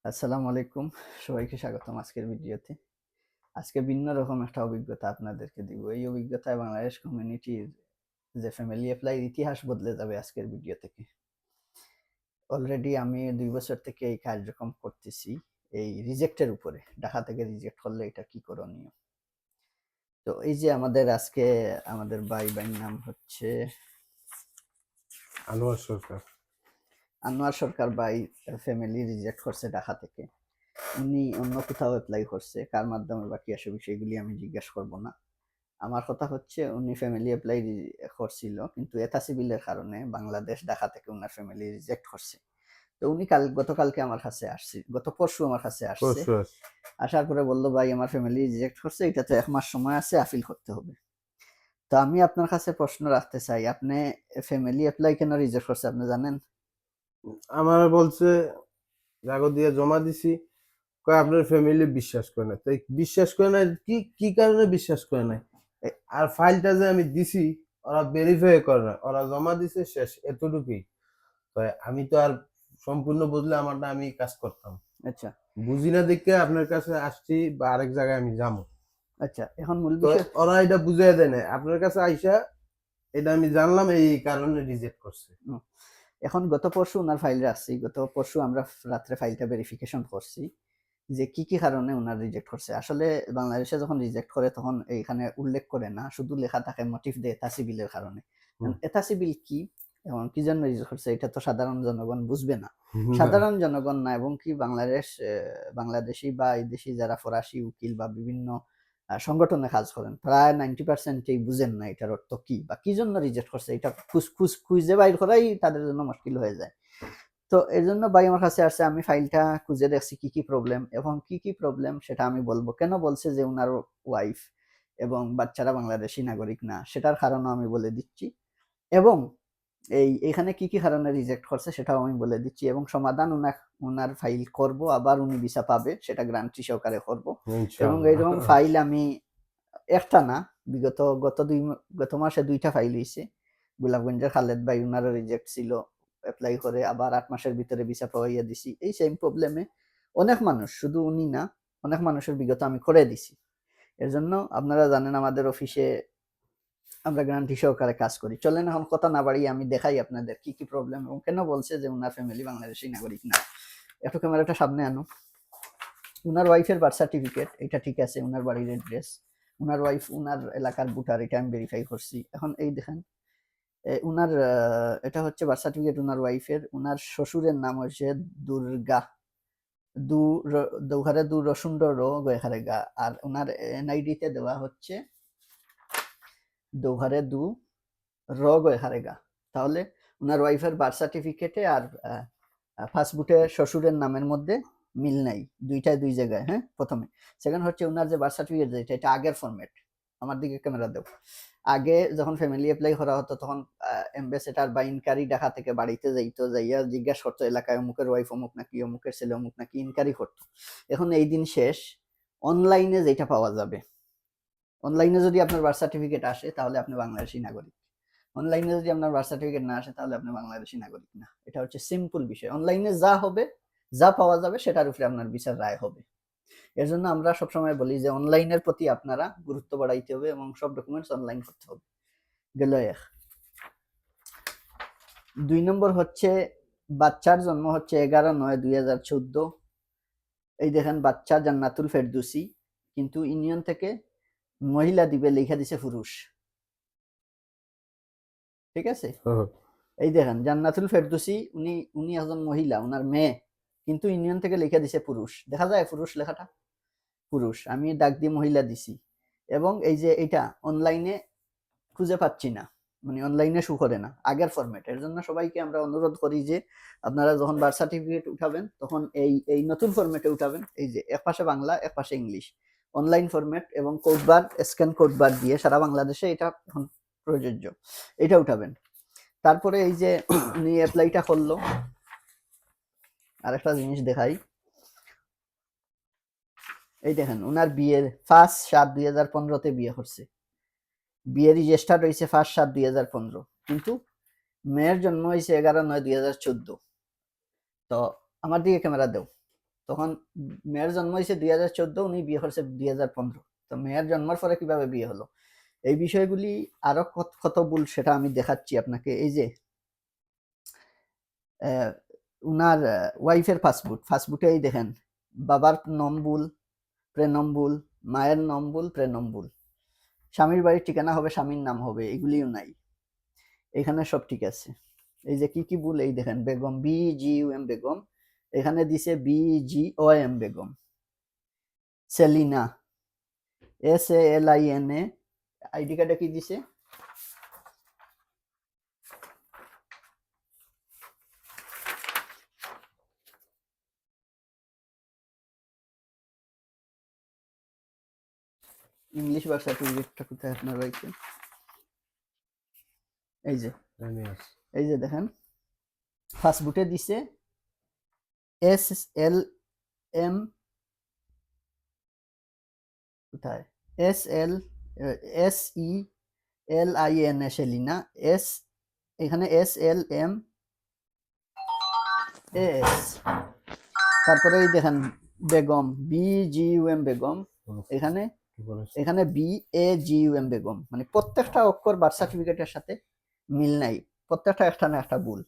আসসালামু আলাইকুম। সবাইকে স্বাগতম আজকের ভিডিওতে। আজকে ভিন্ন রকম একটা অভিজ্ঞতা আপনাদেরকে দিব। এই অভিজ্ঞতায় বাংলাদেশ কমিউনিটির যে ফ্যামিলি এপ্লাই ইতিহাস বদলে যাবে আজকের ভিডিও থেকে। অলরেডি আমি ২ বছর থেকে এই কার্যক্রম করতেছি এই রিজেক্টের উপরে। ঢাকা থেকে রিজেক্ট করলে এটা কি করণীয়? তো এই যে আমাদের ভাইয়ের নাম হচ্ছে আনোয়ার সরকার। আনোয়ার সরকার ভাই ফ্যামিলি রিজেক্ট করছে ঢাকা থেকে। উনি অন্য কোথাও এপ্লাই করছে। কার মাধ্যমে বা কি আসে বিষয়গুলি আমি জিজ্ঞাসা করব না। আমার কথা হচ্ছে উনি ফ্যামিলি এপ্লাই করছিল কিন্তু এথা সিভিলের কারণে বাংলাদেশ ঢাকা থেকে উনার ফ্যামিলি রিজেক্ট করছে। তো উনি গতকালকে আমার কাছে আসছে, গত পরশু আমার কাছে আসছে। পরশু আসছে। আসার পরে বললো ভাই আমার ফ্যামিলি রিজেক্ট করছে, এটা তো 1 মাস সময় আছে, আপিল করতে হবে। তো আমি আপনার কাছে প্রশ্ন রাখতে চাই, আপনি ফ্যামিলি এপ্লাই কেন রিজেক্ট করছে আপনি জানেন? আমার বলছে কাগজ দিয়ে জমা দিছি, কয় আপনার ফ্যামিলি বিশ্বাস করে না। তাই বিশ্বাস করে না, কি কি কারণে বিশ্বাস করে নাই? আর ফাইলটা যে আমি দিছি, ওরা ভেরিফাই করে না, ওরা জমা দিছে, শেষ, এতটুকুই। তো আমি তো আর সম্পূর্ণ বুঝলে আমারটা আমি কাজ করতাম, আচ্ছা বুঝি না দেখে আপনার কাছে আসছি বা আরেক জায়গায় আমি যাবো। আচ্ছা, এখন মূল তো বিষয়। ওরা এটা বুঝাই দেয় না, আপনার কাছে আইসা এটা আমি জানলাম এই কারণে রিজেক্ট করছে। হুম, এখন গত পরশু ওনার ফাইল রাখছি, গত পরশু আমরা রাত্রে ফাইলটা ভেরিফিকেশন করছি যে কি কি কারণে ওনার রিজেক্ট করছে। আসলে বাংলাদেশে যখন রিজেক্ট করে তখন এইখানে উল্লেখ করে না, শুধু লেখা থাকে মোটিভ দে এথা সিভিলের কারণে। এথা সিভিল কি এবং কি জন্য রিজেক্ট করছে এটা তো সাধারণ জনগণ বুঝবে না। সাধারণ জনগণ না, এবং কি বাংলাদেশি বা এই দেশি যারা ফরাসি উকিল বা বিভিন্ন সংগঠনে কাজ করেন প্রায় 90% বুঝেন না এটার অর্থ কি বা কি জন্য রিজেক্ট করছে। এটা খুঁজে বাইর করাই তাদের জন্য মুশকিল হয়ে যায়। তো এর জন্য ভাই আমার কাছে আসছে, আমি ফাইলটা খুঁজে দেখছি কি কি প্রবলেম এবং কি কি প্রবলেম সেটা আমি বলবো। কেন বলছে যে উনার ওয়াইফ এবং বাচ্চারা বাংলাদেশি নাগরিক না সেটার কারণও আমি বলে দিচ্ছি, এবং এখানে কি কি কারণে রিজেক্ট করছে সেটাও আমি বলে দিচ্ছি, এবং সমাধান উনার ফাইল করব, আবার উনি ভিসা পাবে সেটা গ্যারান্টি সহকারে করব। এবং ইনশাআল্লাহ। এইরকম ফাইল আমি একটা না, গত মাসে 2টা ফাইল হয়েছে। গোলাপগঞ্জের খালেদ ভাই উনারও রিজেক্ট ছিল, অ্যাপ্লাই করে আবার 8 মাসের ভিতরে ভিসা পাওয়াইয়া দিছি। এই সেম প্রবলেমে অনেক মানুষ, শুধু উনি না, অনেক মানুষের বিগত আমি করে দিছি। এর জন্য আপনারা জানেন আমাদের অফিসে আমরা গ্যারান্টি সহকারে কাজ করি। চলেন এখন কথা না বাড়িয়ে আমি দেখাই আপনাদের কি কি প্রবলেম এবং কেন বলছে যে উনার ফ্যামিলি বাংলাদেশি নাগরিক না। একটু ক্যামেরাটা সামনে আনো। উনার ওয়াইফের বার্থ সার্টিফিকেট এটা ঠিক আছে, উনার বাড়ির অ্যাড্রেস, উনার ওয়াইফ উনার এলাকার ভোটার, এটা আমি ভেরিফাই করছি। এখন এই দেখেন উনার এটা হচ্ছে বার্থ সার্টিফিকেট উনার ওয়াইফের। উনার শ্বশুরের নাম হচ্ছে দুর্গা, দৌহারে দু রসুন্ড গেখারে গা, আর উনার এনআইডি তে দেওয়া হচ্ছে দৌহারে দু গেখারে গা। তাহলে উনার ওয়াইফের বার্থ সার্টিফিকেটে আর পাসবুকে শ্বশুরের নামের মধ্যে মিল নাই, দুইটাই দুই জায়গায়। হ্যাঁ, প্রথমে। সেকেন্ড হচ্ছে উনার যে বার্থ সার্টিফিকেট যেটা, এটা আগের ফরম্যাট। আমার দিকে ক্যামেরা দেও। আগে যখন ফ্যামিলি অ্যাপ্লাই করা হতো তখন অ্যাম্বাসেডর বা ইনকারি ঢাকা থেকে বাড়িতে যাইতো, যাইয়া জিজ্ঞাসা করতো এলাকায় অমুকের ওয়াইফ অমুক নাকি, অমুকের ছেলে অমুক নাকি, ইনকারি করতো। এখন এই দিন শেষ, অনলাইনে যেটা পাওয়া যাবে। অনলাইনে যদি আপনার বার্থ সার্টিফিকেট আসে তাহলে আপনি বাংলাদেশী নাগরিক। অনলাইনে যদি আপনার বার্থ সার্টিফিকেট না আসে তাহলে আপনি বাংলাদেশী নাগরিক না। এটা হচ্ছে সিম্পল বিষয়। অনলাইনে যা হবে, যা পাওয়া যাবে সেটার উপরে আপনার বিচার রায় হবে। এর জন্য আমরা সবসময় বলি যে অনলাইনের প্রতি আপনারা গুরুত্ব বাড়াইতে হবে এবং সব ডকুমেন্টস অনলাইন করতে হবে। গেল এক। 2 নম্বর হচ্ছে বাচ্চার জন্ম হচ্ছে 11/9/2014। এই দেখেন বাচ্চা জান্নাতুল ফেরদৌসি, কিন্তু ইউনিয়ন থেকে মহিলা দিবে লেখা দিছে পুরুষ। ঠিক আছে? এই দেখেন জান্নাতুল ফেরদৌসি, উনি উনি একজন মহিলা, উনার মেয়ে, কিন্তু ইউনিয়ন থেকে লেখা দিছে পুরুষ। দেখা যায় পুরুষ লেখাটা? পুরুষ। আমি ডাক দিয়ে মহিলা দিছি। এবং এই যে এটা অনলাইনে খুঁজে পাচ্ছি না, মানে অনলাইনে শো করে না আগের ফরম্যাট। এর জন্য সবাইকে আমরা অনুরোধ করি যে আপনারা যখন বার্থ সার্টিফিকেট উঠাবেন তখন এই নতুন ফরম্যাটে উঠাবেন। এই যে এক পাশে বাংলা এক পাশে ইংলিশ, অনলাইন ফরম্যাট এবং কোড বার, স্ক্যান কোড বার দিয়ে সারা বাংলাদেশে এটা এখন প্রযোজ্য, এটা উঠাবেন। তারপরে এই যে উনি অ্যাপ্লাইটা করলো, আরেকটা জিনিস দেখাই। এই দেখেন উনার বিয়ের 1/7/2015 বিয়ে করছে। বিয়ে রেজিস্টার্ড হয়েছে 1/7/2015, কিন্তু মেয়ের জন্ম হয়েছে 11/9/2014। তো আমার দিকে ক্যামেরা দেও। তখন মেয়ের জন্ম হয়েছে 2014, উনি বিয়ে করছে 2015। তো মেয়ের জন্মের পরে কিভাবে বিয়ে হলো, এই বিষয়গুলি আরো কত ভুল সেটা আমি দেখাচ্ছি আপনাকে। এই যে উনার ওয়াইফের ফাস্টফুডে এই দেখেন, বাবার নাম ভুল, প্রেনম ভুল, মায়ের নাম ভুল, প্রেনম ভুল, স্বামীর বাড়ির ঠিকানা হবে, স্বামীর নাম হবে, এগুলিও নাই। এখানে সব ঠিক আছে। এই যে কি ভুল, এই দেখেন, বেগম, BGUM বেগম, এখানে দিছে BGOM Begum. Selina, SALINA, ID কার্ডে কি দিছে, ইংলিশ বার্থ সার্টিফিকেটটা কোথায় আপনার রয়েছে, এই যে এই যে দেখেন, ফাস্টফুডে দিছে SLM, কোথায়, SELINA সেলিনা, এখানে SLMAS, তারপরে এই দেখেন বেগম, BGUM বেগম, এখানে BAGUM বেগম। মানে প্রত্যেকটা অক্ষর বার্থ সার্টিফিকেটের সাথে মিল নাই, প্রত্যেকটা একটা না একটা ভুল।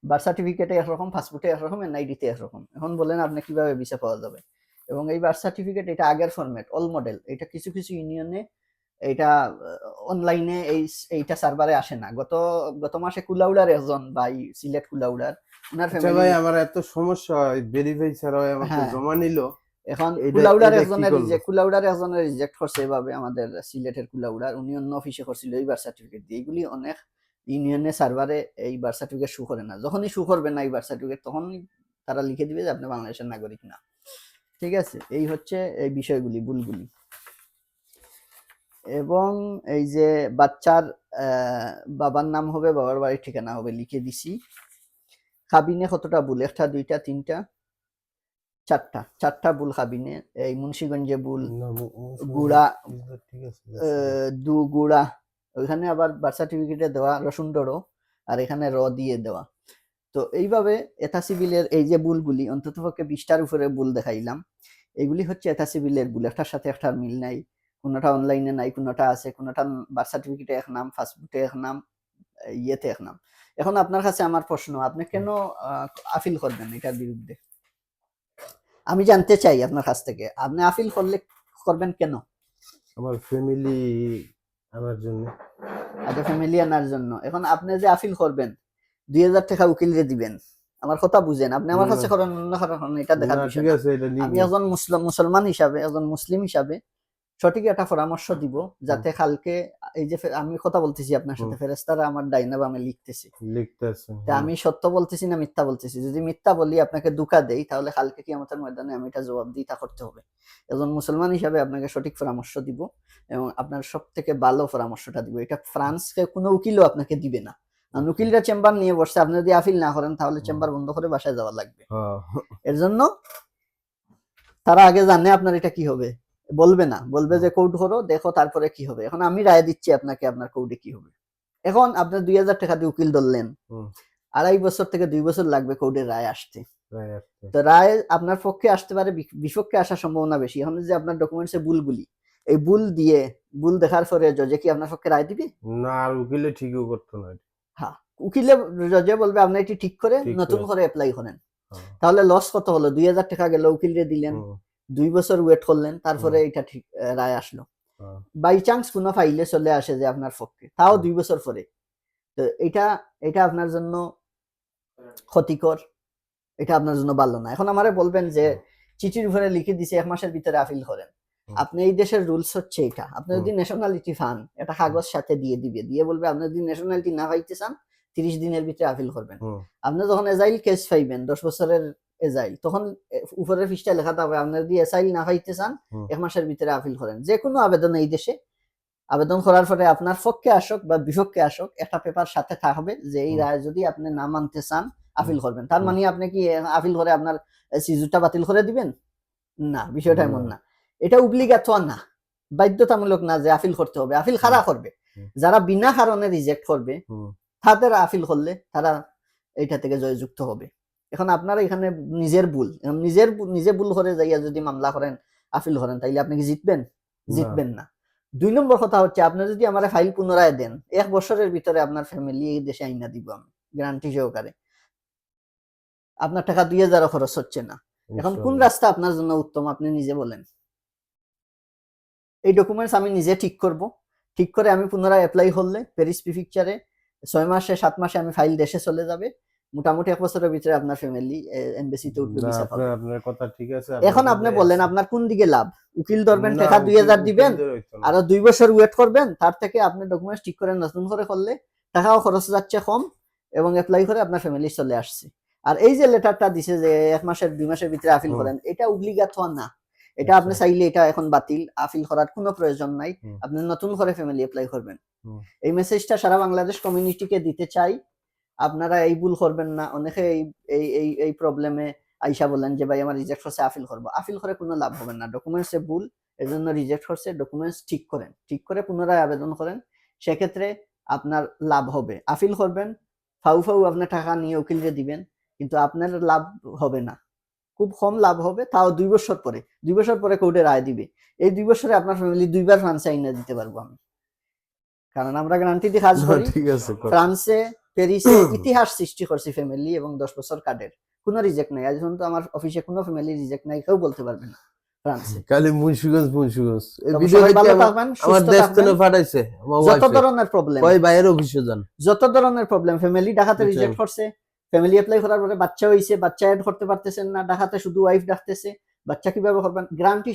বার্থ সার্টিফিকেটে একরকম, পাসপোর্টে একরকম, NID-তে একরকম। এখন বলেন আপনি কিভাবে ভিসা পাওয়া যাবে? এবং এই বার্থ সার্টিফিকেট, এটা আগের ফরম্যাট, অল মডেল। এটা কিছু ইউনিয়নে এটা অনলাইনে এইটা সার্ভারে আসে না। গত মাসে কুলাউড়ার একজন ভাই, সিলেট কুলাউড়ার, ওনার আচ্ছা ফ্যামিলি, ভাই, আমার এত সমস্যা হয়, ভেরিফাই ছাড়া আমাকে হ্যাঁ, জমা নিল। এখন এটা কুলাউড়ার এটা কি একজনের করলো? কুলাউড়ার একজনের রিজেক্ট করছে এভাবে, আমাদের সিলেটের কুলাউড়ার, উনি অন্য অফিসে করছিল এই বার্থ সার্টিফিকেট দিয়ে। এগুলি অনেক ইউনিয়নের সার্ভারে এই বার্থ সার্টিফিকেট শু করে না। যখনই শু করবে না এই বার্থ সার্টিফিকেট, তখনই তারা লিখে দিবে যে আপনি বাংলাদেশের নাগরিক না। ঠিক আছে, এই হচ্ছে এই বিষয়গুলি, ভুলগুলি। এবং এই যে বাচ্চার বাবার নাম হবে, বাবার বাড়ির ঠিকানা হবে, লিখে দিছি। কাবিনে কতটা ভুল, একটা, দুইটা, তিনটা, চারটা ভুল কাবিনে। এই মুন্সিগঞ্জে ভুল, গুড়া, ঠিক আছে, গুড়া, ওইখানে আবার বার্থ সার্টিফিকেটে দেওয়া রসুন ডরো, আর এখানে দিয়ে দেওয়া। তো এইভাবে এথা সিভিলের এই যে ভুলগুলি, অন্ততপক্ষে 20টার উপরে ভুল দেখাইলাম। এগুলি হচ্ছে এথা সিভিলের ভুল, একটার সাথে একটার মিল নাই, কোনোটা অনলাইনে নাই, কোনোটা আছে, কোনোটা বার্থ সার্টিফিকেটে এক নাম, পাসপোর্টে এক নাম, ইয়েতে এক নাম। এখন আপনার কাছে আমার প্রশ্ন, আপনি কেন আপিল করবেন এটার বিরুদ্ধে? আমি জানতে চাই আপনার কাছ থেকে, আপনি আপিল করবেন কেন? আমার ফ্যামিলি আনার জন্য। আগে ফ্যামিলি আনার জন্য। এখন আপনি যে আপিল করবেন, 2000 টাকা উকিলরে দিবেন, আমার কথা বুঝেন। আপনি আমার কাছে করেন, অন্য কারণ এটা দেখার বিষয় না। আমি একজন মুসলমান হিসাবে, একজন মুসলিম হিসাবে সঠিক একটা পরামর্শ দিব, যাতে কালকে এই যে আমি কথা বলতেছি আপনার সাথে, ফেরেশতারা আমার ডাইনা বামে লিখতেছে, তা আমি সত্য বলতেছি না মিথ্যা বলতেছি। যদি মিথ্যা বলি, আপনাকে ধোঁকা দেই, তাহলে কালকে কিয়ামতের ময়দানে আমি এটা জবাবদিহিতা করতে হবে। একজন মুসলমান হিসাবে আপনাকে সঠিক পরামর্শ দিব, এবং আপনার সব থেকে ভালো পরামর্শটা দিব। এটা ফ্রান্সকে কোনো উকিলও আপনাকে দিবে না। উকিলরা চেম্বার নিয়ে বসছে, আপনি যদি আপিল না করেন, তাহলে চেম্বার বন্ধ করে বাসায় যাওয়া লাগবে। এর জন্য তারা আগে জানে আপনার এটা কি হবে, বলবে না, বলবে যে কোর্ট করো, দেখো তারপরে কি হবে। এখন আমি রায় দিচ্ছি আপনাকে, আপনার কোর্টে কি হবে। এখন আপনার 2000 টাকা দিয়ে উকিল ধরলেন, 2.5 বছর থেকে 2 বছর লাগবে কোর্টের রায় আসতে। তো রায় আপনার পক্ষে আসতে পারে, বিপক্ষে আসার সম্ভাবনা বেশি। এখন যে আপনার ডকুমেন্টসে ভুলগুলি, এই ভুল দেখার পরে জজে কি আপনার পক্ষে রায় দিবে না? আর উকিলে ঠিকও করতো না। হ্যাঁ, উকিলে জজে বলবে আপনি এটি ঠিক করে নতুন করে অ্যাপ্লাই করেন। তাহলে লস কত হলো? 2000 টাকা গেল, উকিলরে দিলেন, 2 বছর ওয়েট করলেন, তারপরে এটা ঠিক রায় আসলো। বাই চান্স কোনো ফাইলে চলে আসে যে আপনার পক্ষে, তাও 2 বছর পরে, তো এটা আপনার জন্য ক্ষতিকর, এটা আপনার জন্য ভালো না। এখন আমারে বলবেন যে চিঠির উপরে লিখে দিছে 1 মাসের ভিতরে আপিল করেন। আপনি এই দেশের রুলস হচ্ছে এটা, আপনি যদি ন্যাশনালিটি পান, এটা কাগজ সাথে দিয়ে বলবে আপনি যদি ন্যাশনালিটি না পাইতে চান, 30 দিনের ভিতরে আপিল করবেন। আপনি যখন এজাইল কেস পাইবেন, 10 বছরের এজাইল, তখন উপরের পৃষ্ঠায় লেখা থাকবে আপনি যদি এজাইল না পাইতে চান, 1 মাসের ভিতরে আপিল করেন। যে কোনো আবেদন এই দেশে আবেদন করার পরে আপনার পক্ষে আসুক বা বিপক্ষে আসুক, একটা পেপার সাথে থাকবে যে এই রায় যদি আপনি না মানতে চান, আপিল করবেন। তার মানে আপনি কি আপিল করে আপনার সিজুরটা বাতিল করে দিবেন? না, বিষয়টা এমন না। এটা অব্লিগেটরি না, বাধ্যতামূলক না যে আপিল করতে হবে। আপিল কারা করবে? যারা বিনা কারণে রিজেক্ট করবে, তাদের আপিল করলে তারা এইটা থেকে জয়যুক্ত হবে। এখন আপনার এখানে নিজে ভুল করে যাইয়া যদি মামলা করেন, আপিল করেন, তাইলে আপনি কি জিতবেন? জিতবেন না। 2 নম্বর কথা হচ্ছে, আপনি যদি আমার ফাইল পুনরায় দেন, 1 বছরের ভিতরে আপনার ফ্যামিলি এই দেশে আইনা দিব আমি, গ্যারান্টি সহকারে। আপনার টাকা 2000 খরচ হচ্ছে না। এখন কোন রাস্তা আপনার জন্য উত্তম আপনি নিজে বলেন। এই ডকুমেন্টস আমি নিজে ঠিক করব, ঠিক করে আমি পুনরায় অ্যাপ্লাই করলে প্যারিস প্রিফেকচারে 6 মাসে 7 মাসে আমি ফাইল দেশে চলে যাবে। মোটামুটি 1 বছরের ভিতরে আপনার ফ্যামিলি এমবাসিতে উঠবে, ভিসা পাবে। আপনার কথা ঠিক আছে। এখন আপনি বলেন আপনার কোন দিকে লাভ? উকিল ধরবেন, টাকা 2000 দিবেন, আর 2 বছর ওয়েট করবেন, তার থেকে আপনি ডকুমেন্টস ঠিক করে নতুন করে করলে টাকাও খরচ যাচ্ছে কম, এবং অ্যাপ্লাই করে আপনার ফ্যামিলি চলে আসছে। আর এই যে লেটারটা দিছে যে 1 মাসের 2 মাসের ভিতরে আপিল করেন, এটা অব্লিগাটো না। এটা আপনি চাইলে এটা এখন বাতিল, আপিল করার কোনো প্রয়োজন নাই। আপনি নতুন করে ফ্যামিলি অ্যাপ্লাই করবেন। এই মেসেজটা সারা বাংলাদেশ কমিউনিটিকে দিতে চাই। আপনারা এই ভুল করবেন না। অনেকে এই প্রবলেমে আইসা বলেন যে ভাই আমার রিজেক্ট হচ্ছে, আপিল করবো। আপিল করে কোনো লাভ হবে না, ডকুমেন্টসে ভুল, এজন্য রিজেক্ট হচ্ছে। ডকুমেন্টস ঠিক করেন, ঠিক করে পুনরায় আবেদন করেন, সেক্ষেত্রে আপনার লাভ হবে। আপিল করবেন, ফাউ আপনার টাকা নিয়ে উকিলকে দিবেন, কিন্তু আপনার লাভ হবে না, খুব কম লাভ হবে। তাও 2 বছর পরে, 2 বছর পরে কোর্টে রায় দিবে। এই 2 বছরে আপনার ফ্যামিলি 2 বার ফ্রান্সে আইনা দিতে পারবো আমি, কারণ আমরা গ্যারান্টি দিয়ে কাজ করি। ঠিক আছে। ফ্রান্সে, প্যারিসে ইতিহাস সৃষ্টি করছি ফ্যামিলি, এবং 10 বছর কার্ডের কোনো রিজেক্ট নাই। আজ পর্যন্ত আমার অফিসে কোনো ফ্যামিলি রিজেক্ট নাই, কেউ বলতে পারবে না ফ্রান্সে। খালি মুন্সিগঞ্জ এই তবে ভিডিও সবাই ভালো থাকবেন, আমার সুস্থ দেশ থাকবেন। থেকে পাঠাইছে আমার যত ওয়াইফ ধরনের প্রবলেম, কই বাইরের অফিসে যান, যত ধরনের প্রবলেম, ফ্যামিলি ঢাকাতে বুঝছেন? রিজেক্ট করছে, ফ্যামিলি অ্যাপ্লাই করার পরে বাচ্চা হইছে, বাচ্চা এড করতে পারতেছেন না, ঢাকাতে শুধু ওয়াইফ ডাকতেছে, বাচ্চা কিভাবে করবেন? গ্যারান্টি